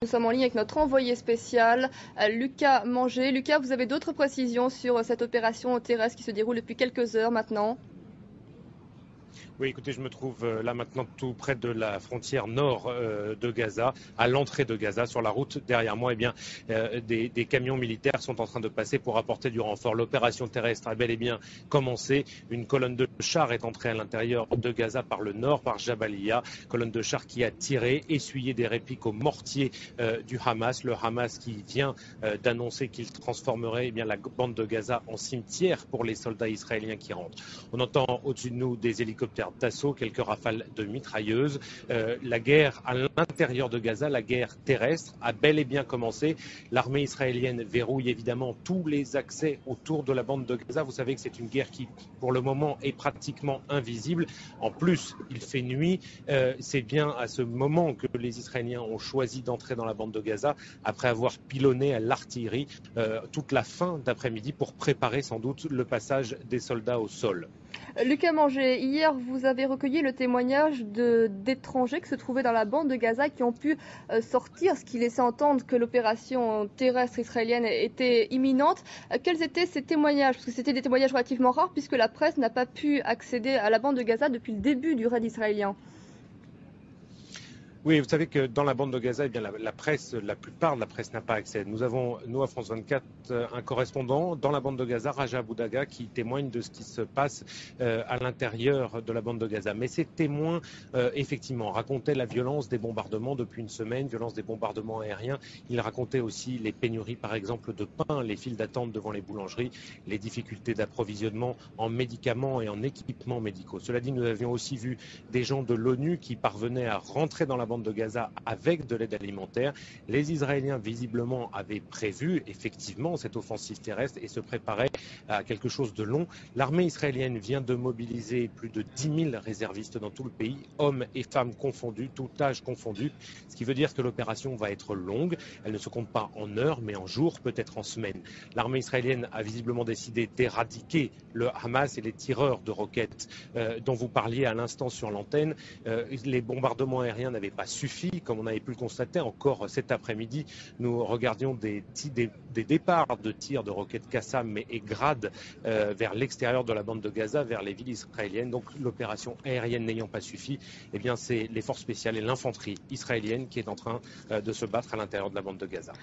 Nous sommes en ligne avec notre envoyé spécial, Lucas Manger. Lucas, vous avez d'autres précisions sur cette opération terrestre qui se déroule depuis quelques heures maintenant? Oui, écoutez, je me trouve là maintenant tout près de la frontière nord de Gaza, à l'entrée de Gaza, sur la route derrière moi. Eh bien, des camions militaires sont en train de passer pour apporter du renfort. L'opération terrestre a bel et bien commencé. Une colonne de chars est entrée à l'intérieur de Gaza par le nord, par Jabalia. Colonne de chars qui a tiré, essuyé des répliques aux mortiers du Hamas. Le Hamas qui vient d'annoncer qu'il transformerait la bande de Gaza en cimetière pour les soldats israéliens qui rentrent. On entend au-dessus de nous des hélicoptères d'assaut, quelques rafales de mitrailleuses. La guerre à l'intérieur de Gaza, la guerre terrestre, a bel et bien commencé. L'armée israélienne verrouille évidemment tous les accès autour de la bande de Gaza. Vous savez que c'est une guerre qui, pour le moment, est pratiquement invisible. En plus, il fait nuit. C'est bien à ce moment que les Israéliens ont choisi d'entrer dans la bande de Gaza, après avoir pilonné à l'artillerie toute la fin d'après-midi pour préparer sans doute le passage des soldats au sol. Lucas Manger, hier vous avez recueilli le témoignage d'étrangers qui se trouvaient dans la bande de Gaza qui ont pu sortir, ce qui laissait entendre que l'opération terrestre israélienne était imminente. Quels étaient ces témoignages? Parce que c'était des témoignages relativement rares puisque la presse n'a pas pu accéder à la bande de Gaza depuis le début du raid israélien. Oui, vous savez que dans la bande de Gaza, la presse, la plupart de la presse n'a pas accès. Nous avons, nous, à France 24, un correspondant dans la bande de Gaza, Raja Boudaga, qui témoigne de ce qui se passe à l'intérieur de la bande de Gaza. Mais ces témoins, effectivement, racontaient la violence des bombardements depuis une semaine, violence des bombardements aériens. Ils racontaient aussi les pénuries, par exemple, de pain, les files d'attente devant les boulangeries, les difficultés d'approvisionnement en médicaments et en équipements médicaux. Cela dit, nous avions aussi vu des gens de l'ONU qui parvenaient à rentrer dans la bande de Gaza avec de l'aide alimentaire. Les Israéliens, visiblement, avaient prévu effectivement cette offensive terrestre et se préparaient à quelque chose de long. L'armée israélienne vient de mobiliser plus de 10 000 réservistes dans tout le pays, hommes et femmes confondus, tout âge confondu, ce qui veut dire que l'opération va être longue. Elle ne se compte pas en heures, mais en jours, peut-être en semaines. L'armée israélienne a visiblement décidé d'éradiquer le Hamas et les tireurs de roquettes dont vous parliez à l'instant sur l'antenne. Les bombardements aériens n'avaient pas suffi, comme on avait pu le constater encore cet après-midi. Nous regardions des départs de tirs de roquettes Qassam et Grad vers l'extérieur de la bande de Gaza, vers les villes israéliennes. Donc l'opération aérienne n'ayant pas suffi, eh bien c'est les forces spéciales et l'infanterie israélienne qui est en train de se battre à l'intérieur de la bande de Gaza.